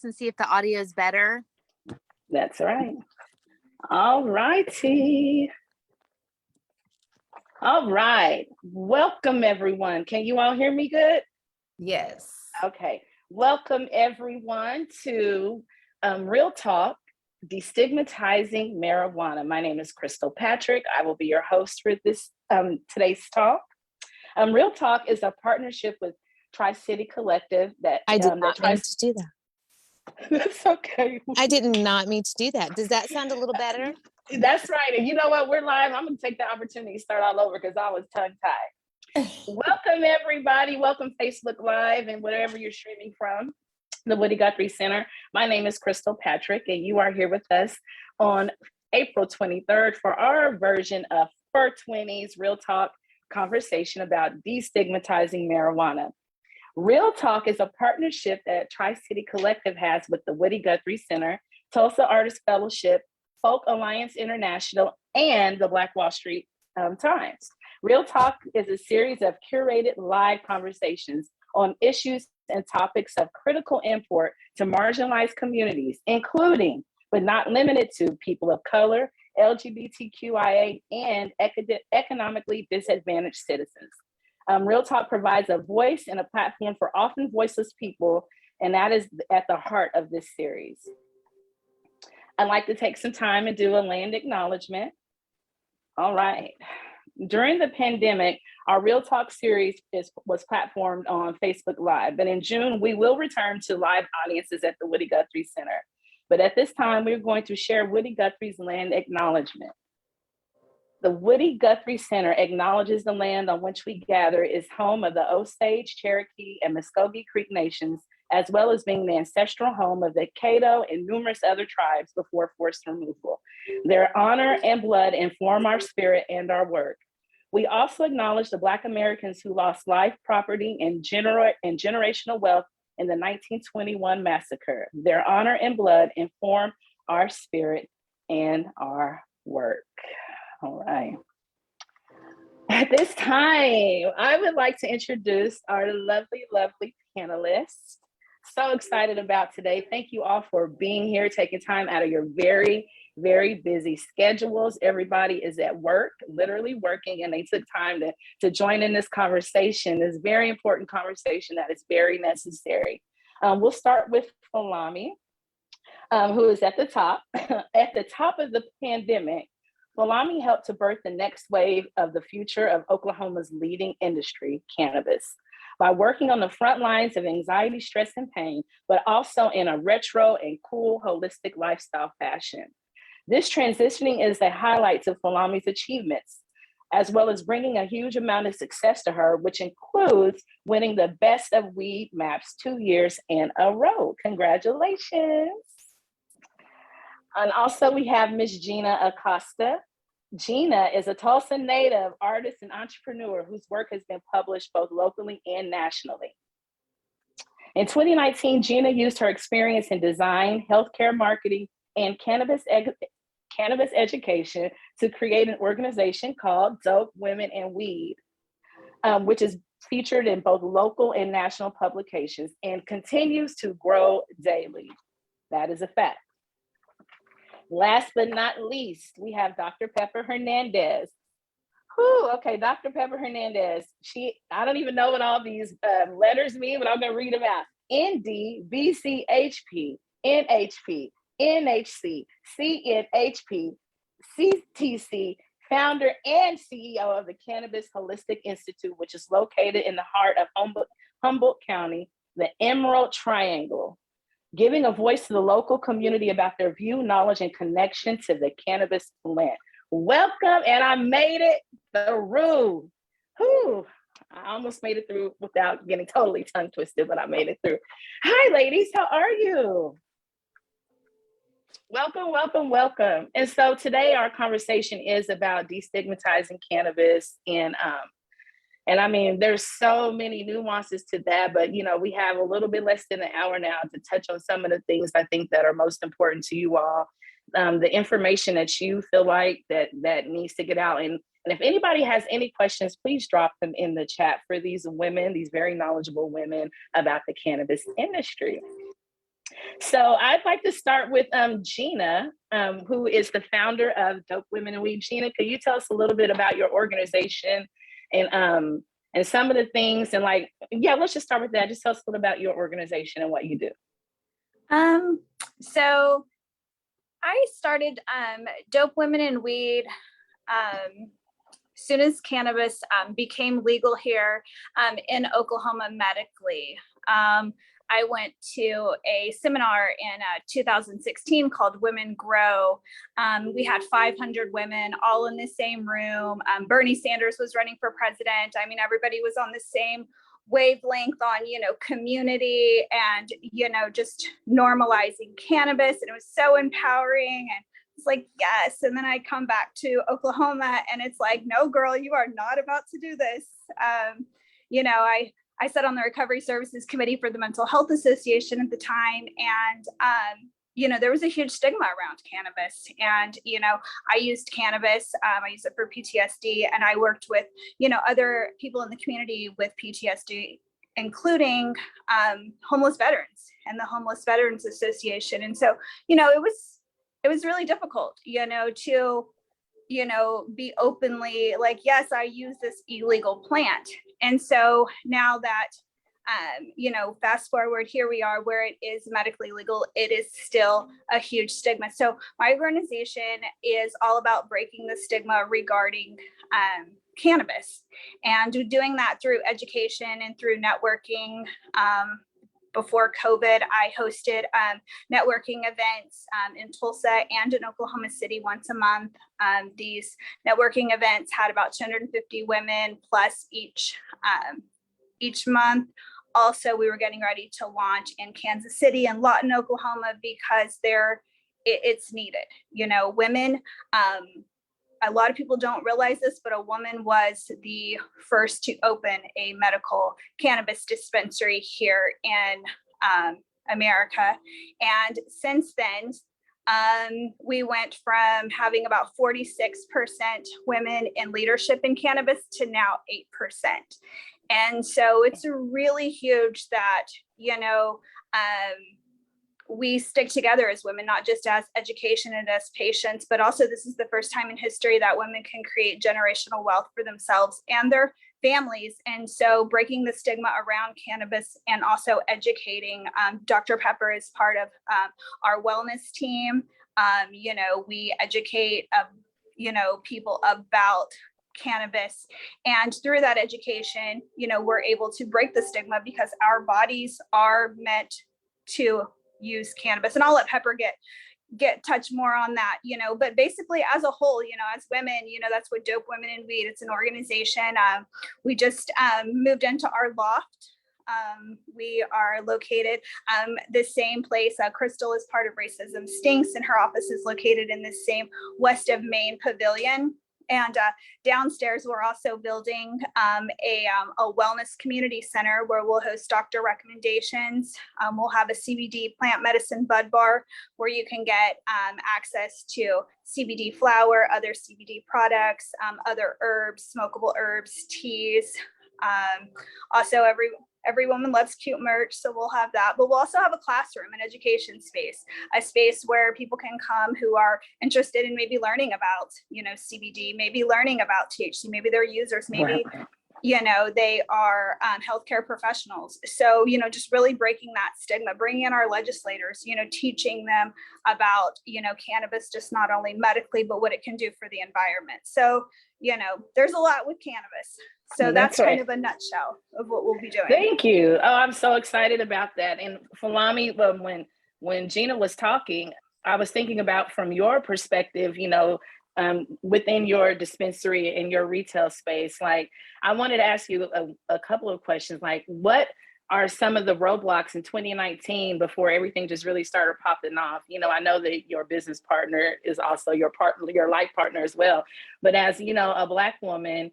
test and see if the audio is better? That's right. All righty. All right. Welcome, everyone. Can you all hear me good? Yes. Okay. Welcome, everyone, to Real Talk, Destigmatizing Marijuana. My name is Crystal Patrick. I will be your host for this today's talk. Real Talk is a partnership with Tri-City Collective that I did not mean to do that. That's okay. I did not mean to do that. Does that sound a little better? That's right. And you know what? We're live. I'm going to take the opportunity to start all over because I was tongue-tied. Welcome, everybody. Welcome, Facebook Live and wherever you're streaming from, the Woody Guthrie Center. My name is Crystal Patrick, and you are here with us on April 23rd for our version of 420's Real Talk conversation about destigmatizing marijuana. Real Talk is a partnership that Tri-City Collective has with the Woody Guthrie Center, Tulsa Artist Fellowship, Folk Alliance International, and the Black Wall Street Times. Real Talk is a series of curated live conversations on issues and topics of critical import to marginalized communities, including, but not limited to, people of color, LGBTQIA, and economically disadvantaged citizens. Real Talk provides a voice and a platform for often voiceless people, and that is at the heart of this series. I'd like to take some time and do a land acknowledgement. All right. During the pandemic, our Real Talk series was platformed on Facebook Live, but in June, we will return to live audiences at the Woody Guthrie Center. But at this time, we're going to share Woody Guthrie's land acknowledgement. The Woody Guthrie Center acknowledges the land on which we gather is home of the Osage, Cherokee, and Muskogee Creek Nations, as well as being the ancestral home of the Caddo and numerous other tribes before forced removal. Their honor and blood inform our spirit and our work. We also acknowledge the Black Americans who lost life, property, and generational wealth in the 1921 massacre. Their honor and blood inform our spirit and our work. All right. At this time, I would like to introduce our lovely, lovely panelists. So excited about today. Thank you all for being here, taking time out of your very, very busy schedules. Everybody is at work, literally working, and they took time to join in this conversation, this very important conversation that is very necessary. We'll start with Falami, who is at the top. At the top of the pandemic, Falami helped to birth the next wave of the future of Oklahoma's leading industry, cannabis, by working on the front lines of anxiety, stress, and pain, but also in a retro and cool, holistic lifestyle fashion. This transitioning is the highlights of Falami's achievements, as well as bringing a huge amount of success to her, which includes winning the Best of Weed Maps 2 years in a row. Congratulations. And also we have Miss Gina Acosta. Gina is a Tulsa native artist and entrepreneur whose work has been published both locally and nationally. In 2019, Gina used her experience in design, healthcare marketing, and cannabis education to create an organization called Dope Women and Weed, which is featured in both local and national publications and continues to grow daily. That is a fact. Last but not least, we have Dr. Pepper Hernandez. Okay, Dr. Pepper Hernandez. I don't even know what all these letters mean, but I'm gonna read them out. ND, BCHP, NHP, NHC, CNHP, CTC, founder and CEO of the Cannabis Holistic Institute, which is located in the heart of Humboldt County, the Emerald Triangle, giving a voice to the local community about their view, knowledge, and connection to the cannabis plant. Welcome, and I made it through. I almost made it through without getting totally tongue twisted, but I made it through. Hi, ladies, how are you? Welcome, welcome, welcome. And so today our conversation is about destigmatizing cannabis, and I mean, there's so many nuances to that, but we have a little bit less than an hour now to touch on some of the things I think that are most important to you all, the information that you feel like that needs to get out. And if anybody has any questions, please drop them in the chat for these women, these very knowledgeable women about the cannabis industry. So I'd like to start with Gina, who is the founder of Dope Women in Weed. Gina, could you tell us a little bit about your organization and some of the things and let's just start with that. Just tell us a little about your organization and what you do. So I started Dope Women in Weed soon as cannabis became legal here in Oklahoma medically. I went to a seminar in 2016 called Women Grow. We had 500 women all in the same room. Bernie Sanders was running for president. I mean, everybody was on the same wavelength on, community and, just normalizing cannabis. And it was so empowering. And it's like, yes. And then I come back to Oklahoma and it's like, no, girl, you are not about to do this. I sat on the Recovery Services Committee for the Mental Health Association at the time. And, there was a huge stigma around cannabis. And, I used cannabis. I used it for PTSD. And I worked with, other people in the community with PTSD, including homeless veterans and the Homeless Veterans Association. And so, it was really difficult, to, be openly like, yes, I use this illegal plant. And so now that, fast forward, here we are where it is medically legal, it is still a huge stigma. So my organization is all about breaking the stigma regarding cannabis and doing that through education and through networking. Before COVID, I hosted networking events in Tulsa and in Oklahoma City once a month. These networking events had about 250 women plus each month. Also, we were getting ready to launch in Kansas City and Lawton, Oklahoma, because it's needed. Women, a lot of people don't realize this, but a woman was the first to open a medical cannabis dispensary here in America. And since then, we went from having about 46% women in leadership in cannabis to now 8%. And so it's really huge that, we stick together as women, not just as education and as patients, but also this is the first time in history that women can create generational wealth for themselves and their families. And so breaking the stigma around cannabis and also educating. Dr. Pepper is part of our wellness team. We educate, people about cannabis, and through that education, we're able to break the stigma because our bodies are meant to use cannabis. And I'll let Pepper get touch more on that, but basically as a whole, as women, that's what Dope Women in Weed, it's an organization. We just moved into our loft. We are located the same place. Crystal is part of Racism Stinks, and her office is located in the same West of Main pavilion. And downstairs, we're also building a wellness community center where we'll host doctor recommendations. We'll have a CBD plant medicine bud bar where you can get access to CBD flower, other CBD products, other herbs, smokable herbs, teas. Also, every woman loves cute merch, so we'll have that. But we'll also have a classroom, an education space, a space where people can come who are interested in maybe learning about, CBD, maybe learning about THC, maybe they're users, maybe, they are healthcare professionals. So, just really breaking that stigma, bringing in our legislators, teaching them about, cannabis, just not only medically, but what it can do for the environment. So, there's a lot with cannabis. So that's kind of a nutshell of what we'll be doing. Thank you. Oh, I'm so excited about that. And Falami, when Gina was talking, I was thinking about from your perspective, within your dispensary and your retail space, like I wanted to ask you a couple of questions, like what are some of the roadblocks in 2019 before everything just really started popping off? I know that your business partner is also your partner, your life partner as well. But as a Black woman,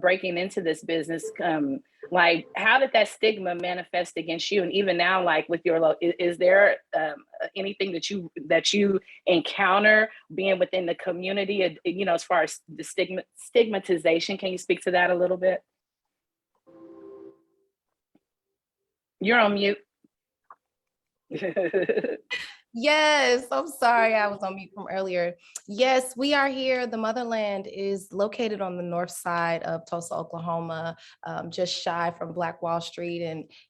breaking into this business, like how did that stigma manifest against you? And even now, like with your, is there anything that you encounter being within the community, as far as the stigmatization? Can you speak to that a little bit? You're on mute. Yes, I'm sorry I was on mute from earlier. Yes, we are here. The Motherland is located on the north side of Tulsa, Oklahoma, just shy from Black Wall Street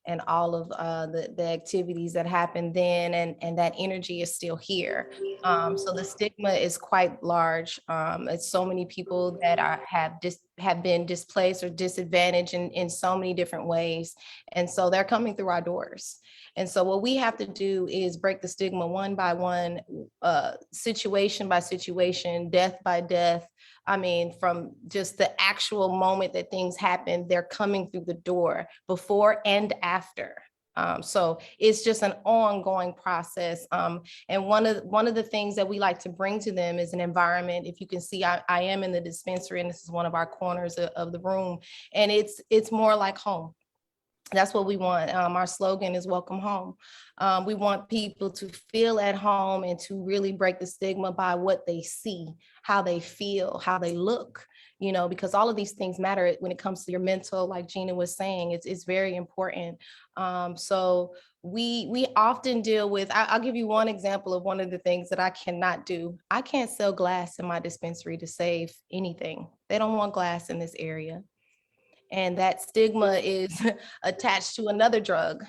and all of the activities that happened then, and that energy is still here. So the stigma is quite large. It's so many people that have been displaced or disadvantaged in so many different ways, and so they're coming through our doors. And so what we have to do is break the stigma one by one, situation by situation, death by death. I mean, from just the actual moment that things happen, they're coming through the door before and after. So it's just an ongoing process. And one of the things that we like to bring to them is an environment. If you can see, I am in the dispensary, and this is one of our corners of the room, and it's more like home. That's what we want. Our slogan is welcome home. We want people to feel at home and to really break the stigma by what they see, how they feel, how they look, because all of these things matter when it comes to your mental, like Gina was saying, it's very important. So we often deal with, I'll give you one example of one of the things that I cannot do. I can't sell glass in my dispensary to save anything. They don't want glass in this area. And that stigma is attached to another drug.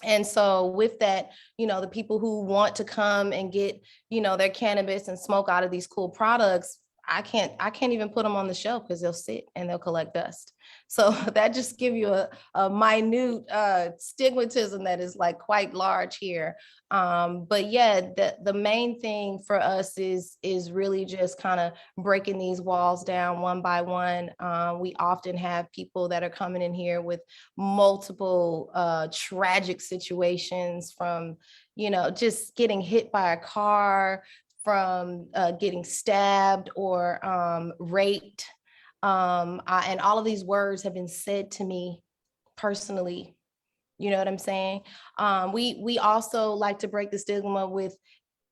And so with that, the people who want to come and get, their cannabis and smoke out of these cool products, I can't even put them on the shelf because they'll sit and they'll collect dust. So that just give you a minute stigmatism that is like quite large here. But yeah, the main thing for us is really just kind of breaking these walls down one by one. We often have people that are coming in here with multiple tragic situations, from, just getting hit by a car, from getting stabbed or raped. And all of these words have been said to me personally. You know what I'm saying? We also like to break the stigma with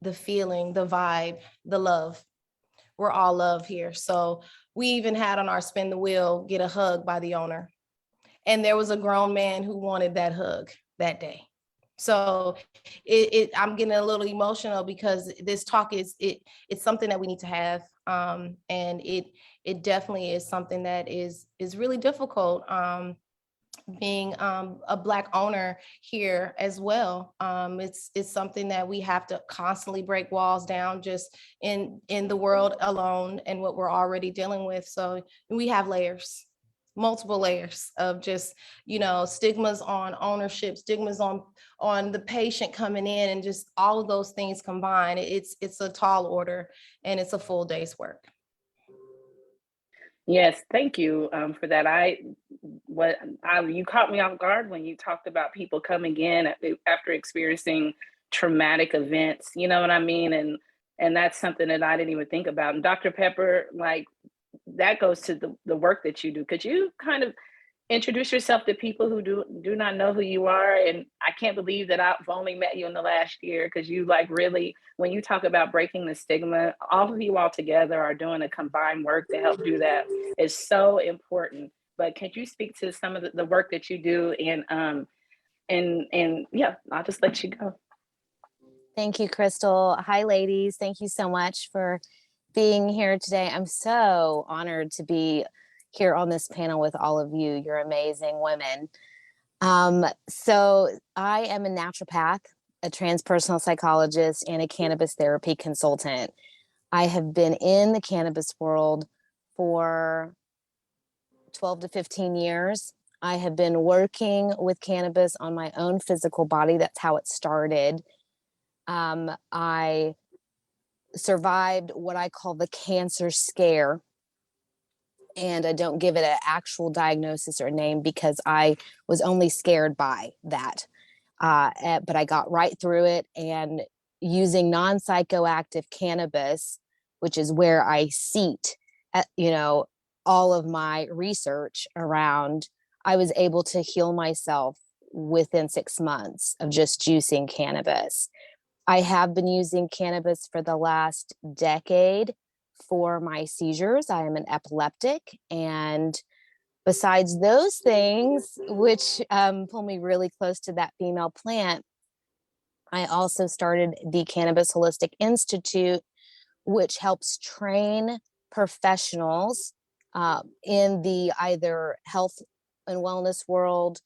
the feeling, the vibe, the love. We're all love here. So we even had on our spin the wheel, get a hug by the owner. And there was a grown man who wanted that hug that day. So I'm getting a little emotional because this talk it's something that we need to have. And it definitely is something that is really difficult. Being a Black owner here as well. It's something that we have to constantly break walls down just in the world alone and what we're already dealing with. So we have layers, multiple layers of just, stigmas on ownership, stigmas on the patient coming in, and just all of those things combined. It's a tall order, and it's a full day's work. Yes, thank you for that. You caught me off guard when you talked about people coming in after experiencing traumatic events. You know what I mean? And that's something that I didn't even think about. And Dr. Pepper, like, that goes to the work that you do. Could you kind of introduce yourself to people who do not know who you are? And I can't believe that I've only met you in the last year, because you, like, really, when you talk about breaking the stigma, all of you all together are doing a combined work to help do that. It's so important. But could you speak to some of the work that you do? And yeah, I'll just let you go. Thank you, Crystal. Hi, ladies. Thank you so much for being here today. I'm so honored to be here on this panel with all of you. You're amazing women. So I am a naturopath, a transpersonal psychologist, and a cannabis therapy consultant. I have been in the cannabis world for 12 to 15 years. I have been working with cannabis on my own physical body. That's how it started. I survived what I call the cancer scare. And I don't give it an actual diagnosis or name because I was only scared by that. But I got right through it, and using non-psychoactive cannabis, which is where I seat, all of my research around, I was able to heal myself within 6 months of just juicing cannabis. I have been using cannabis for the last decade for my seizures. I am an epileptic, and besides those things, which pull me really close to that female plant, I also started the Cannabis Holistic Institute, which helps train professionals in the either health and wellness world,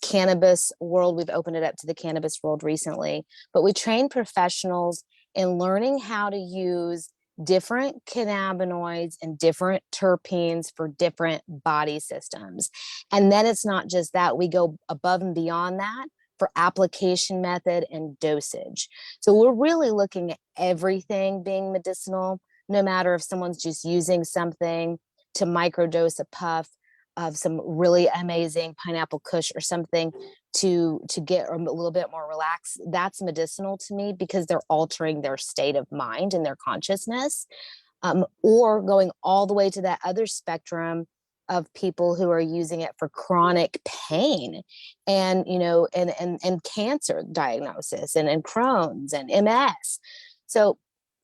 cannabis world. We've opened it up to the cannabis world recently, but we train professionals in learning how to use different cannabinoids and different terpenes for different body systems. And then it's not just that, we go above and beyond that for application method and dosage. So we're really looking at everything being medicinal, no matter if someone's just using something to microdose a puff of some really amazing pineapple kush or something to get a little bit more relaxed. That's medicinal to me because they're altering their state of mind and their consciousness. Or going all the way to that other spectrum of people who are using it for chronic pain and, you know, and cancer diagnosis and Crohn's and MS. So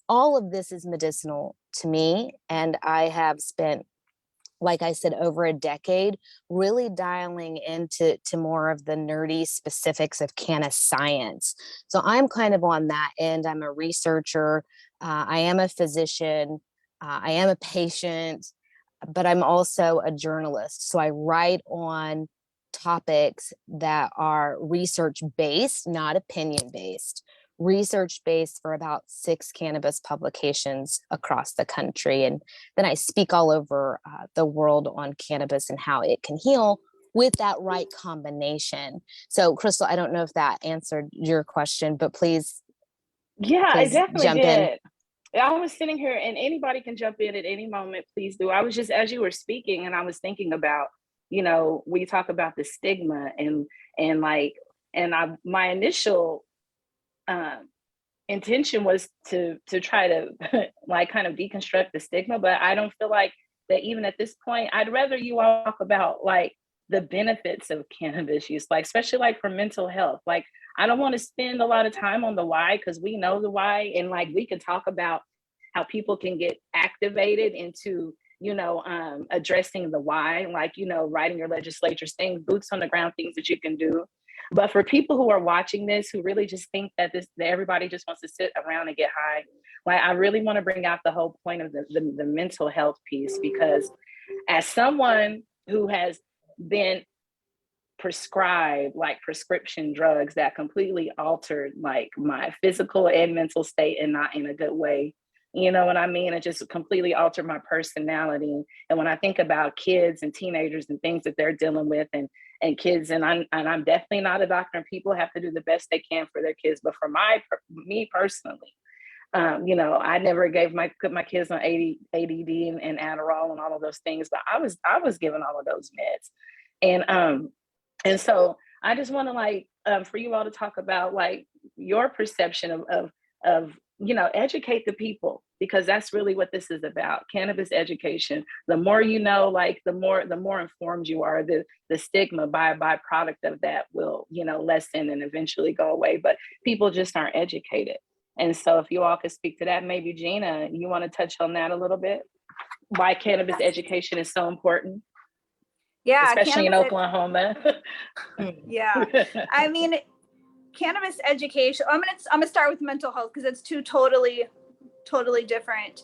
all of this is medicinal to me. And I have spent, like I said, over a decade really dialing into more of the nerdy specifics of cannabis science. So I'm kind of on that end. I'm a researcher. I am a physician. I am a patient, but I'm also a journalist. So I write on topics that are research based, not opinion based. Research based for about 6 cannabis publications across the country. And then I speak all over the world on cannabis and how it can heal with that right combination. So Crystal, I don't know if that answered your question, but please, Yeah, it please definitely jump in. did. I was sitting here, and anybody can jump in at any moment, please do. I was just, as you were speaking, and I was thinking about, you know, we talk about the stigma and like, and my initial intention was to try to like kind of deconstruct the stigma, but I don't feel like that even at this point. I'd rather you talk about like the benefits of cannabis use, like especially like for mental health. Like I don't want to spend a lot of time on the why, because we know the why, and like we can talk about how people can get activated into, you know, addressing the why, like, you know, writing your legislatures, things, boots on the ground, things that you can do. But for people who are watching this, who really just think that that everybody just wants to sit around and get high, like I really want to bring out the whole point of the mental health piece, because as someone who has been prescribed like prescription drugs that completely altered like my physical and mental state, and not in a good way, you know what I mean? It just completely altered my personality. And when I think about kids and teenagers and things that they're dealing with, and kids, and I'm definitely not a doctor, and people have to do the best they can for their kids. But for me personally, you know, I never put my kids on ADD and Adderall and all of those things, but I was given all of those meds, and so I just want to like for you all to talk about like your perception of you know, educate the people, because that's really what this is about. Cannabis education. The more you know, like the more informed you are. The stigma by a byproduct of that will, you know, lessen and eventually go away. But people just aren't educated. And so if you all could speak to that, maybe Gina, you want to touch on that a little bit? Why cannabis education is so important? Yeah, especially in Oklahoma. Yeah, I mean, cannabis education. I'm gonna start with mental health because it's two totally different.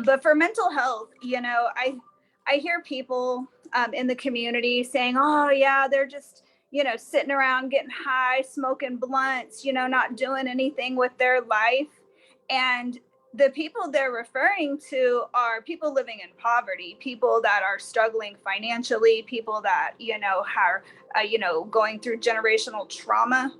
But for mental health, you know, I hear people in the community saying, "Oh yeah, they're just, you know, sitting around getting high, smoking blunts, you know, not doing anything with their life," and the people they're referring to are people living in poverty, people that are struggling financially, people that, you know, are, you know, going through generational trauma.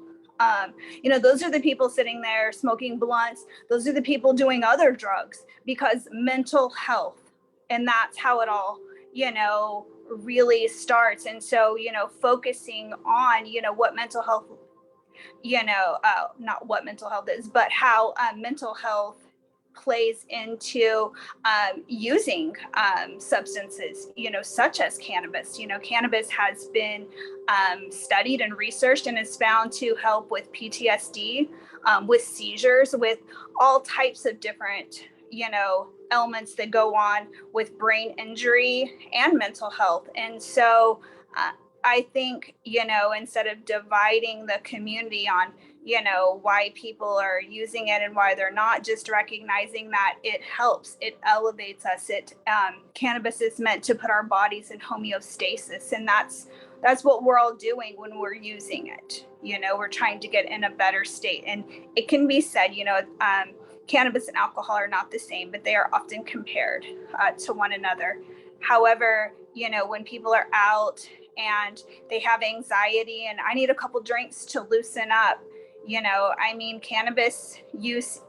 You know, those are the people sitting there smoking blunts. Those are the people doing other drugs because mental health. And that's how it all, you know, really starts. And so, you know, focusing on, you know, what mental health, you know, not what mental health is, but how mental health plays into using substances, you know, such as cannabis. You know, cannabis has been studied and researched and is found to help with PTSD, with seizures, with all types of different, you know, elements that go on with brain injury and mental health. And so I think, you know, instead of dividing the community on, why people are using it and why they're not, just recognizing that it helps, it elevates us. Cannabis is meant to put our bodies in homeostasis, and that's what we're all doing when we're using it. We're trying to get in a better state. And it can be said, cannabis and alcohol are not the same, but they are often compared to one another. However, when people are out and they have anxiety and I need a couple drinks to loosen up, cannabis use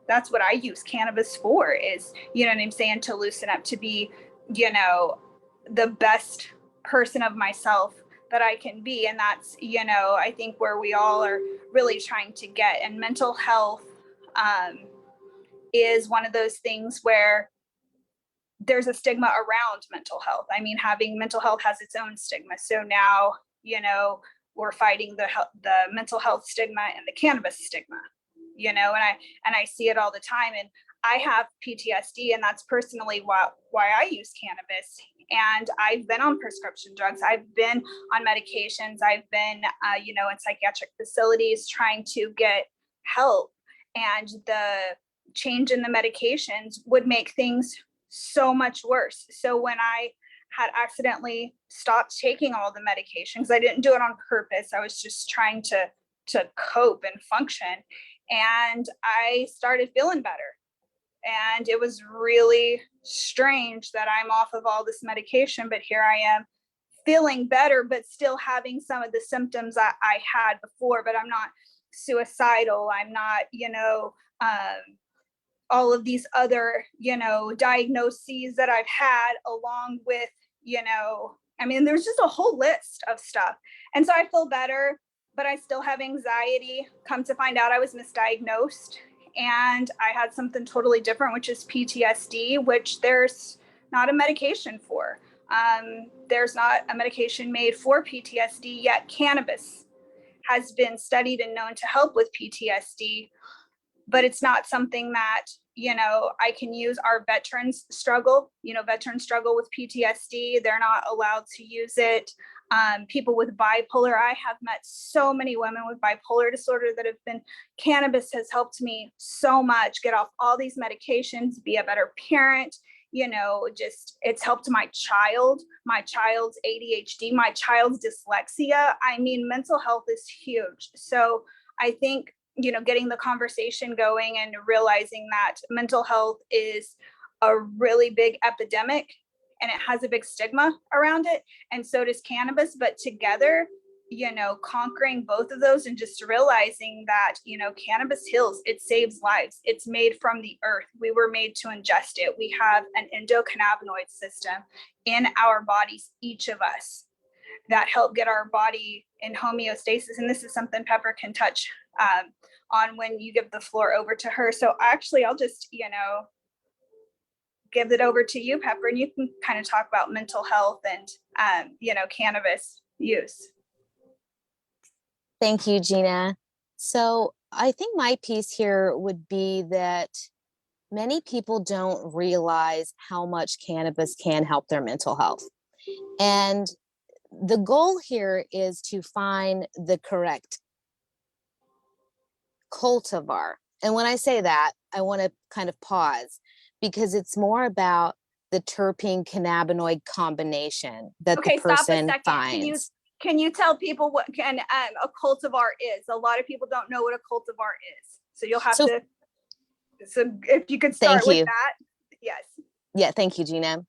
that's what I use cannabis for, is, what I'm saying, to loosen up, to be, the best person of myself that I can be. And that's, I think where we all are really trying to get. And mental health is one of those things where there's a stigma around mental health. Having mental health has its own stigma. So now, we're fighting the mental health stigma and the cannabis stigma, and I see it all the time. And I have PTSD, and that's personally why I use cannabis. And I've been on prescription drugs. I've been on medications. I've been, in psychiatric facilities trying to get help. And the change in the medications would make things so much worse. So when I had accidentally stopped taking all the medications, I didn't do it on purpose. I was just trying to cope and function. And I started feeling better. And it was really strange that I'm off of all this medication, but here I am feeling better, but still having some of the symptoms I had before. But I'm not suicidal. I'm not, all of these other, diagnoses that I've had, along with, there's just a whole list of stuff. And so I feel better, but I still have anxiety. Come to find out, I was misdiagnosed, and I had something totally different, which is PTSD, which there's not a medication for. There's not a medication made for PTSD, yet cannabis has been studied and known to help with PTSD, but it's not something that, I can use. Our veterans struggle with PTSD. They're not allowed to use it. People with bipolar, I have met so many women with bipolar disorder that have been, cannabis has helped me so much get off all these medications, be a better parent, it's helped my child's ADHD, my child's dyslexia. Mental health is huge. So I think, getting the conversation going and realizing that mental health is a really big epidemic and it has a big stigma around it. And so does cannabis, but together, conquering both of those and just realizing that, cannabis heals, it saves lives. It's made from the earth. We were made to ingest it. We have an endocannabinoid system in our bodies, each of us, that help get our body in homeostasis. And this is something Pepper can touch on when you give the floor over to her. So actually, I'll just, give it over to you, Pepper, and you can kind of talk about mental health and, cannabis use. Thank you, Gina. So I think my piece here would be that many people don't realize how much cannabis can help their mental health. And the goal here is to find the correct cultivar. And when I say that, I want to kind of pause, because it's more about the terpene cannabinoid combination that the person finds. Can you tell people what a cultivar is? A lot of people don't know what a cultivar is. So you'll have to, so if you could start with that. Yes. Yeah, thank you, Gina.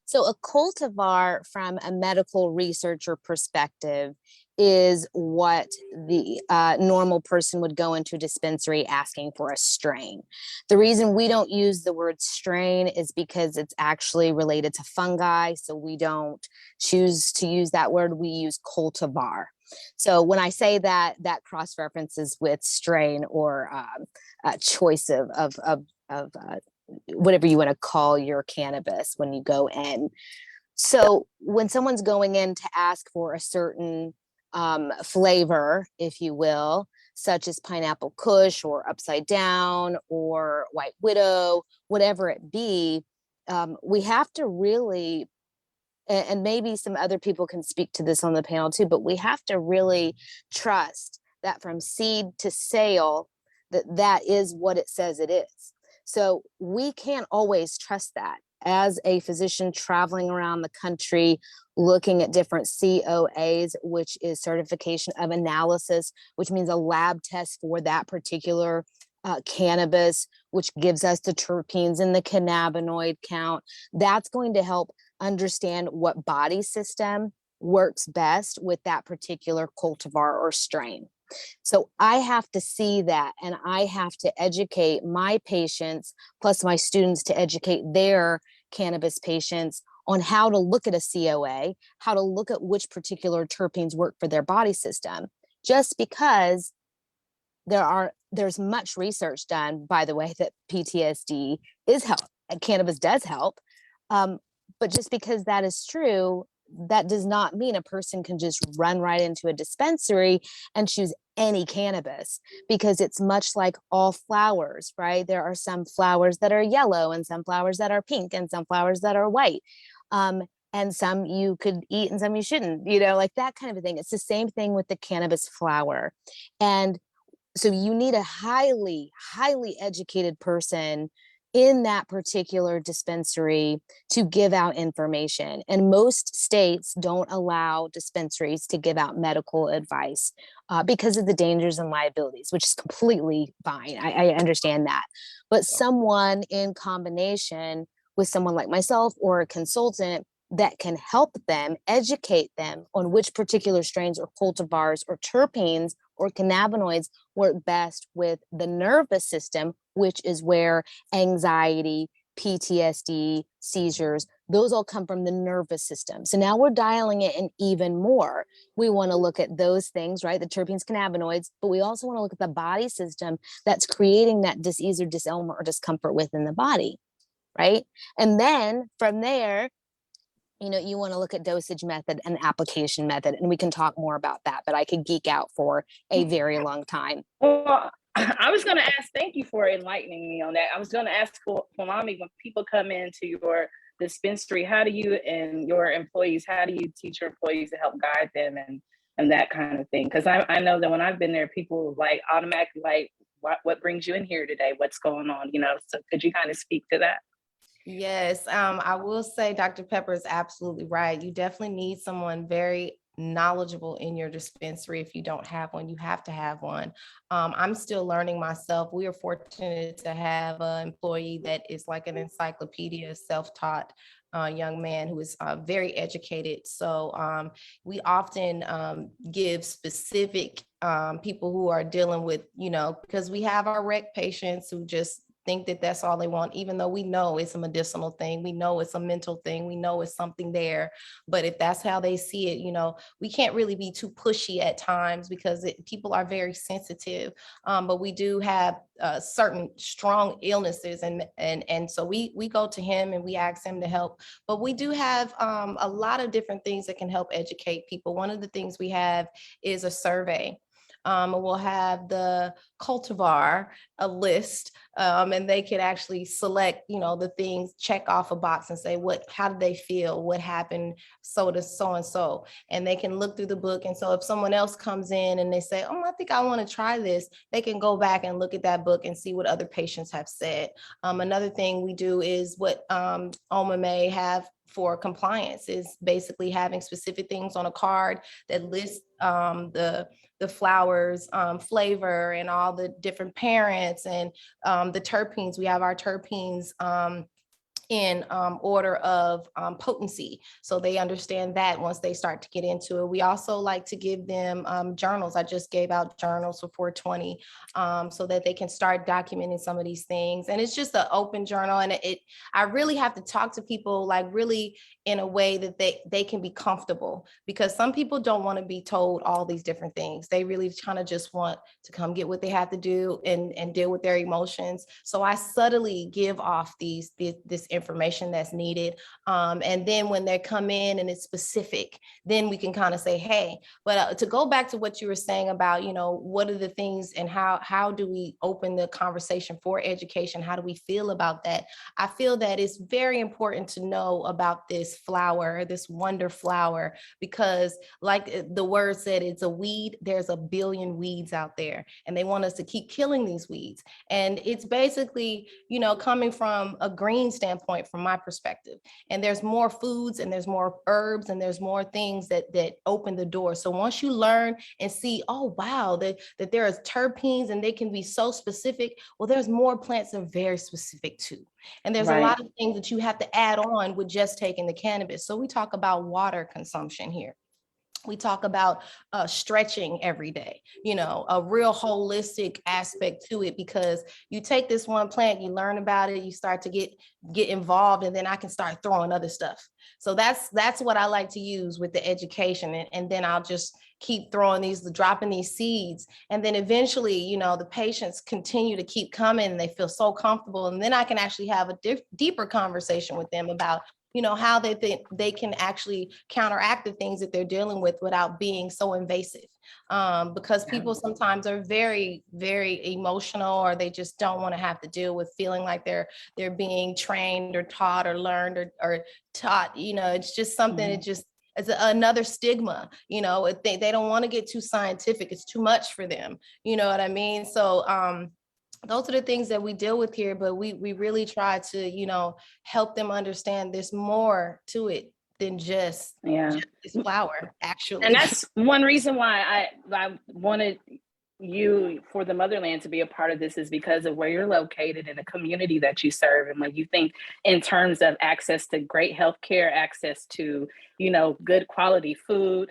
So a cultivar, from a medical researcher perspective, is what the normal person would go into a dispensary asking for a strain. The reason we don't use the word strain is because it's actually related to fungi. So we don't choose to use that word. We use cultivar. So when I say that, that cross references with strain or choice of whatever you want to call your cannabis when you go in. So when someone's going in to ask for a certain flavor, if you will, such as pineapple kush or upside down or white widow, whatever it be, we have to really and maybe some other people can speak to this on the panel too, but we have to really trust that from seed to sale, that is what it says it is. So we can't always trust that. As a physician traveling around the country, looking at different COAs, which is certification of analysis, which means a lab test for that particular cannabis, which gives us the terpenes and the cannabinoid count. That's going to help understand what body system works best with that particular cultivar or strain. So I have to see that, and I have to educate my patients, plus my students, to educate their cannabis patients on how to look at a COA, how to look at which particular terpenes work for their body system. Just because there's much research done, by the way, that PTSD is help, cannabis does help. But just because that is true, that does not mean a person can just run right into a dispensary and choose any cannabis, because it's much like all flowers, right? There are some flowers that are yellow and some flowers that are pink and some flowers that are white. And some you could eat and some you shouldn't, like that kind of a thing. It's the same thing with the cannabis flower. And so you need a highly, highly educated person in that particular dispensary to give out information. And most states don't allow dispensaries to give out medical advice because of the dangers and liabilities, which is completely fine. I understand that. But someone in combination with someone like myself or a consultant that can help them, educate them on which particular strains or cultivars or terpenes or cannabinoids work best with the nervous system, which is where anxiety, PTSD, seizures, those all come from the nervous system. So now we're dialing it in even more. We want to look at those things, right? The terpenes, cannabinoids, but we also want to look at the body system that's creating that disease or disailment or discomfort within the body, right? And then from there, you want to look at dosage method and application method, and we can talk more about that, but I could geek out for a very long time. Well, I was going to ask, thank you for enlightening me on that. I was going to ask Kwame, when people come into your dispensary, how do you and your employees, how do you teach your employees to help guide them and that kind of thing? Because I know that when I've been there, people like automatically like, what brings you in here today? What's going on? So could you kind of speak to that? Yes, I will say Dr. Pepper is absolutely right. You definitely need someone very knowledgeable in your dispensary. If you don't have one, you have to have one. I'm still learning myself. We are fortunate to have an employee that is like an encyclopedia, self-taught young man who is very educated. So we often give specific people who are dealing with, because we have our rec patients who just think that that's all they want, even though we know it's a medicinal thing, we know it's a mental thing, we know it's something there. But if that's how they see it, we can't really be too pushy at times because people are very sensitive. But we do have certain strong illnesses, and so we go to him and we ask him to help. But we do have a lot of different things that can help educate people. One of the things we have is a survey. We'll have the cultivar, a list, and they could actually select, the things, check off a box and say, how did they feel? What happened? So to so and so, and they can look through the book. And so if someone else comes in and they say, oh, I think I want to try this, they can go back and look at that book and see what other patients have said. Another thing we do is what OMA may have for compliance is basically having specific things on a card that lists the flowers, flavor, and all the different parents, and the terpenes. We have our terpenes in order of potency. So they understand that once they start to get into it. We also like to give them journals. I just gave out journals for 420 so that they can start documenting some of these things. And it's just an open journal. And I really have to talk to people like really in a way that they can be comfortable, because some people don't want to be told all these different things. They really kind of just want to come get what they have to do and deal with their emotions. So I subtly give off this information that's needed. And then when they come in and it's specific, then we can kind of say, hey, but to go back to what you were saying about, what are the things and how do we open the conversation for education? How do we feel about that? I feel that it's very important to know about this this flower, this wonder flower, because like the word said, it's a weed. There's a billion weeds out there, and they want us to keep killing these weeds. And it's basically, coming from a green standpoint, from my perspective. And there's more foods, and there's more herbs, and there's more things that open the door. So once you learn and see, oh wow, that there is terpenes and they can be so specific. Well, there's more plants that are very specific too. And there's a lot of things that you have to add on with just taking the cannabis. So we talk about water consumption here. We talk about stretching every day, a real holistic aspect to it, because you take this one plant, you learn about it, you start to get involved, and then I can start throwing other stuff. So that's what I like to use with the education. And then I'll just keep dropping these seeds. And then eventually, the patients continue to keep coming and they feel so comfortable. And then I can actually have a deeper conversation with them about how they think they can actually counteract the things that they're dealing with without being so invasive. Because people sometimes are very, very emotional, or they just don't want to have to deal with feeling like they're being trained or taught or learned or taught. It's just something that just, it's another stigma. They don't want to get too scientific. It's too much for them. You know what I mean? So those are the things that we deal with here, but we really try to, help them understand there's more to it than just this flower, actually. And that's one reason why I wanted you, for the Motherland, to be a part of this, is because of where you're located and the community that you serve. And when you think in terms of access to great healthcare, access to, good quality food,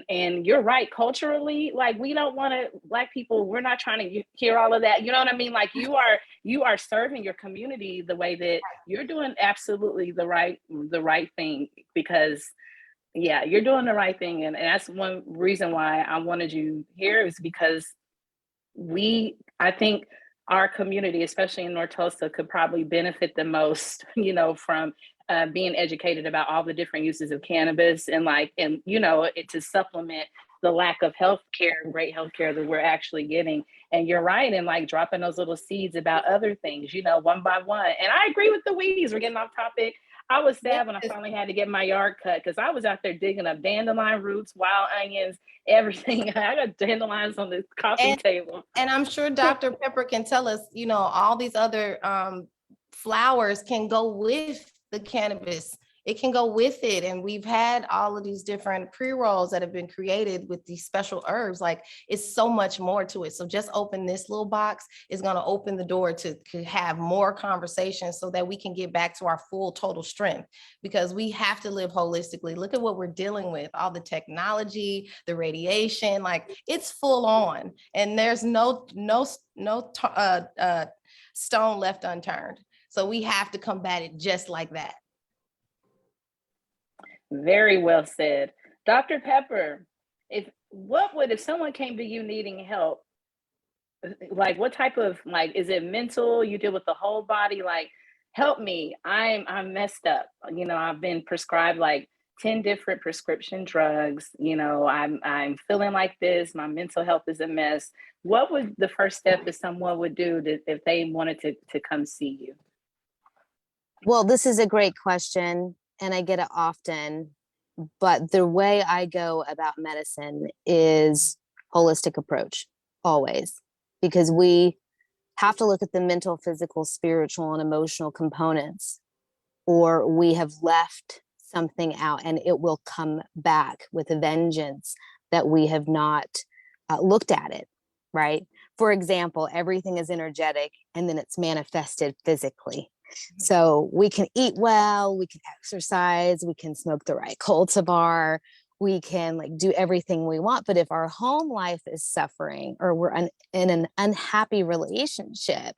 and you're right, culturally, like, we don't want to, Black people, we're not trying to hear all of that. You know what I mean? Like, you are serving your community the way that you're doing absolutely the right thing, because you're doing the right thing. And that's one reason why I wanted you here, is because I think our community, especially in North Tulsa, could probably benefit the most, from being educated about all the different uses of cannabis, and it to supplement the lack of great healthcare that we're actually getting. And you're right, and like dropping those little seeds about other things, one by one. And I agree with the weeds. We're getting off topic. I was sad when I finally had to get my yard cut, because I was out there digging up dandelion roots, wild onions, everything. I got dandelions on the coffee table. And I'm sure Dr. Pepper can tell us, all these other flowers can go with the cannabis. It can go with it. And we've had all of these different pre-rolls that have been created with these special herbs. Like, it's so much more to it. So just open this little box is going to open the door to have more conversations, so that we can get back to our full total strength, because we have to live holistically. Look at what we're dealing with, all the technology, the radiation, like, it's full on, and there's no stone left unturned. So we have to combat it just like that. Very well said. Dr. Pepper, if someone came to you needing help, like, what type of, is it mental? You deal with the whole body? Like, help me, I'm messed up. I've been prescribed like 10 different prescription drugs. I'm feeling like this. My mental health is a mess. What would the first step that someone would do if they wanted to come see you? Well, this is a great question, and I get it often, but the way I go about medicine is holistic approach, always, because we have to look at the mental, physical, spiritual, and emotional components, or we have left something out, and it will come back with a vengeance that we have not looked at it, right? For example, everything is energetic, and then it's manifested physically. So we can eat well, we can exercise, we can smoke the right cultivar, we can do everything we want. But if our home life is suffering, or we're in an unhappy relationship,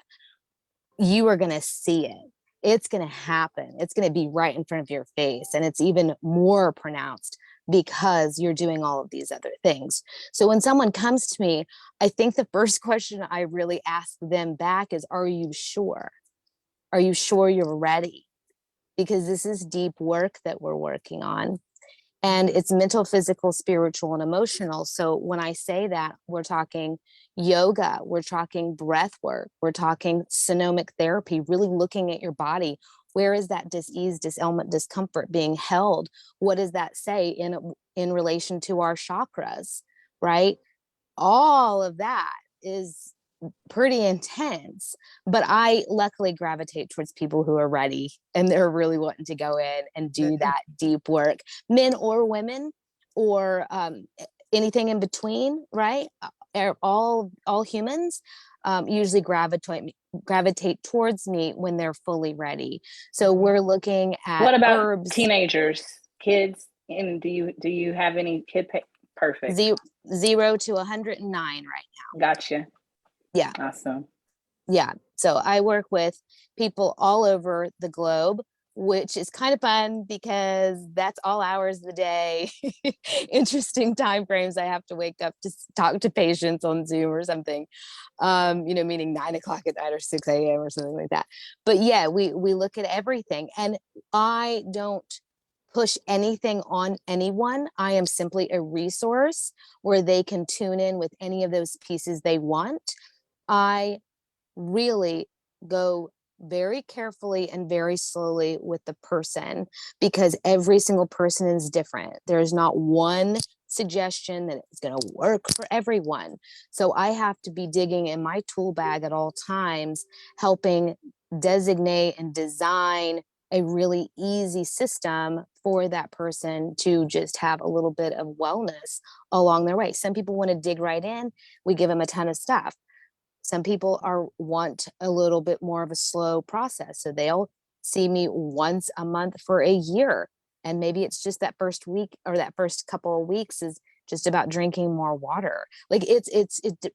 you are going to see it. It's going to happen. It's going to be right in front of your face. And it's even more pronounced because you're doing all of these other things. So when someone comes to me, I think the first question I really ask them back is, are you sure? Are you sure you're ready? Because this is deep work that we're working on. And it's mental, physical, spiritual, and emotional. So when I say that, we're talking yoga, we're talking breath work, we're talking sonomic therapy, really looking at your body. Where is that dis-ease, dis-ailment, discomfort being held? What does that say in relation to our chakras, right? All of that is pretty intense, but I luckily gravitate towards people who are ready and they're really wanting to go in and do that deep work, men or women, or anything in between, right? All humans usually gravitate towards me when they're fully ready. So we're looking at what about herbs, teenagers, kids, and do you have any perfect 0 to 109 right Gotcha. now. Yeah. Awesome. Yeah. So I work with people all over the globe, which is kind of fun because that's all hours of the day. Interesting time frames. I have to wake up to talk to patients on Zoom or something, meaning 9 o'clock at night or 6 a.m. or something like that. But yeah, we look at everything, and I don't push anything on anyone. I am simply a resource where they can tune in with any of those pieces they want. I really go very carefully and very slowly with the person, because every single person is different. There's not one suggestion that is going to work for everyone. So I have to be digging in my tool bag at all times, helping designate and design a really easy system for that person to just have a little bit of wellness along their way. Some people want to dig right in. We give them a ton of stuff. Some people want a little bit more of a slow process. So they'll see me once a month for a year. And maybe it's just that first week or that first couple of weeks is just about drinking more water. Like it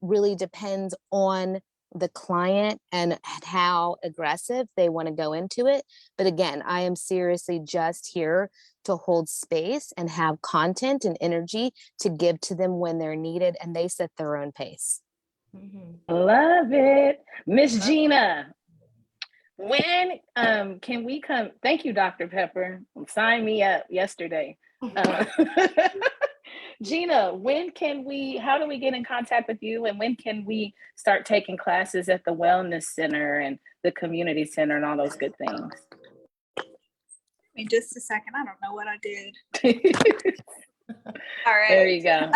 really depends on the client and how aggressive they want to go into it. But again, I am seriously just here to hold space and have content and energy to give to them when they're needed, and they set their own pace. Love it. Miss Gina, when can we come? Thank you, Dr. Pepper. Sign me up yesterday. Gina, how do we get in contact with you, and when can we start taking classes at the Wellness Center and the Community Center and all those good things? Give me just a second. I don't know what I did. All right. There you go.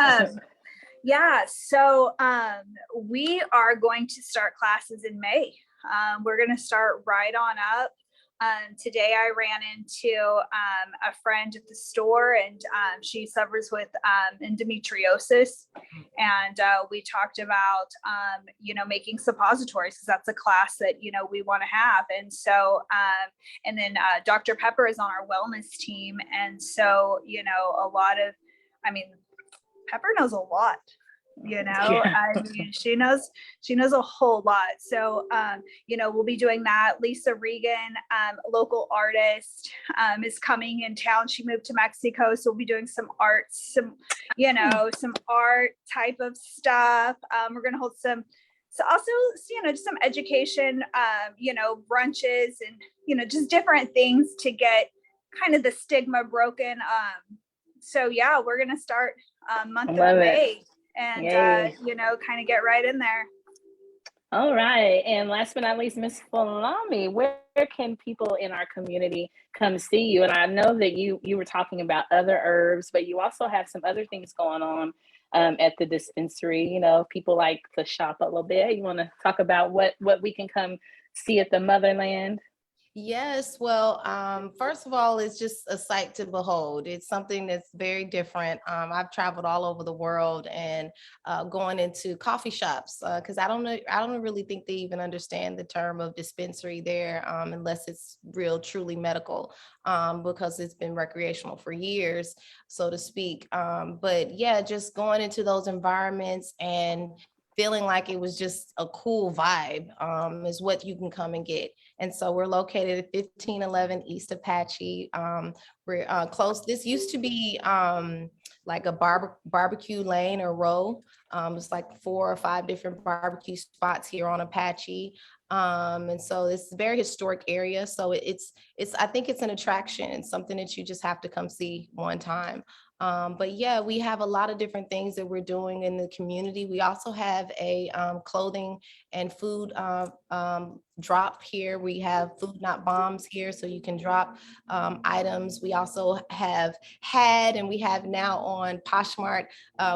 Yeah, so we are going to start classes in May. We're going to start right on up. Today I ran into a friend at the store, and she suffers with endometriosis. And we talked about, making suppositories, because that's a class that, we want to have. And so, and then Dr. Pepper is on our wellness team. And so, Pepper knows a lot, Yeah. I mean, she knows a whole lot. So, we'll be doing that. Lisa Regan, local artist, is coming in town. She moved to Mexico. So we'll be doing some arts, some art type of stuff. We're going to hold some, so also, just some education, brunches and, just different things to get kind of the stigma broken. So yeah, we're going to start month of May and, kind of get right in there. All right. And last but not least, Ms. Falami, where can people in our community come see you? And I know that you were talking about other herbs, but you also have some other things going on at the dispensary. People like to shop a little bit. You want to talk about what we can come see at the motherland? Yes, well, first of all, it's just a sight to behold. It's something that's very different. I've traveled all over the world and going into coffee shops, because I don't really think they even understand the term of dispensary there, unless it's real, truly medical, because it's been recreational for years, so to speak. But yeah, just going into those environments and feeling like it was just a cool vibe is what you can come and get. And so we're located at 1511 East Apache. We're close. This used to be like a barbecue lane or row. It's like 4 or 5 different barbecue spots here on Apache. And so it's a very historic area. So I think it's an attraction. It's something that you just have to come see one time. But yeah, we have a lot of different things that we're doing in the community. We also have a clothing and food drop here. We have Food Not Bombs here, so you can drop items. We also have had, and we have now on Poshmark,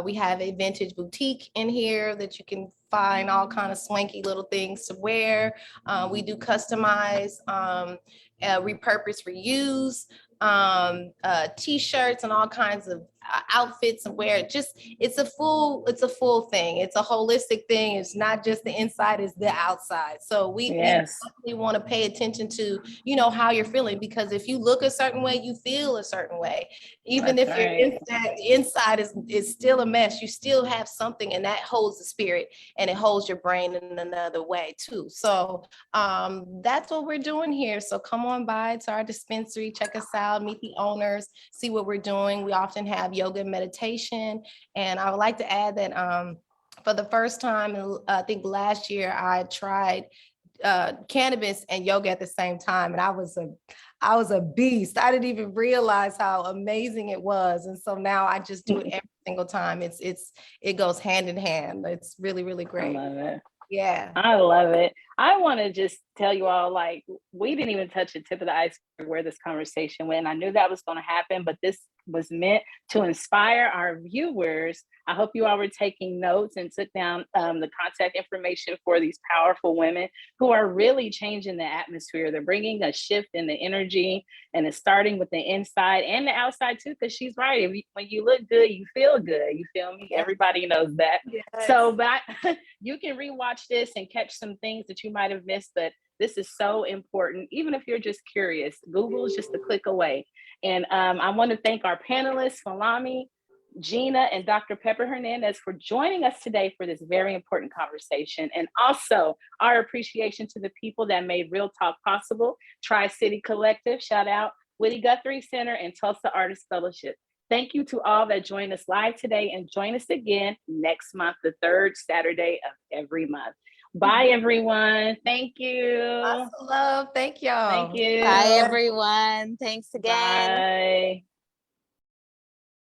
we have a vintage boutique in here that you can find all kind of swanky little things to wear. We do customize, repurpose, reuse, t-shirts and all kinds of outfits and wear. It's a full thing. It's a holistic thing. It's not just the inside, it's the outside. So we Yes. definitely want to pay attention to, you know, how you're feeling, because if you look a certain way, you feel a certain way. Even That's if your right. inside is still a mess, you still have something, and that holds the spirit and it holds your brain in another way too. So that's what we're doing here. So come on by to our dispensary, check us out, meet the owners, see what we're doing. We often have yoga and meditation. And I would like to add that for the first time, I think last year, I tried cannabis and yoga at the same time. And I was a beast. I didn't even realize how amazing it was. And so now I just do it every single time. It goes hand in hand. It's really, really great. I love it. Yeah. I love it. I want to just tell you all, like, we didn't even touch the tip of the iceberg where this conversation went. I knew that was going to happen, but this was meant to inspire our viewers. I hope you all were taking notes and took down the contact information for these powerful women who are really changing the atmosphere. They're bringing a shift in the energy, and it's starting with the inside and the outside too, because she's right. When you look good, you feel good. You feel me? Yeah. Everybody knows that. Yes. So, but you can rewatch this and catch some things that you might have missed, but this is so important. Even if you're just curious, Google is just a click away. And I want to thank our panelists, Falami, Gina, and Dr. Pepper Hernandez for joining us today for this very important conversation. And also our appreciation to the people that made Real Talk possible. Tri-City Collective, shout out, Woody Guthrie Center, and Tulsa Artists Fellowship. Thank you to all that joined us live today, and join us again next month, the third Saturday of every month. Bye, everyone. Thank you. Lots of love. Thank y'all. Thank you. Bye, everyone. Thanks again. Bye.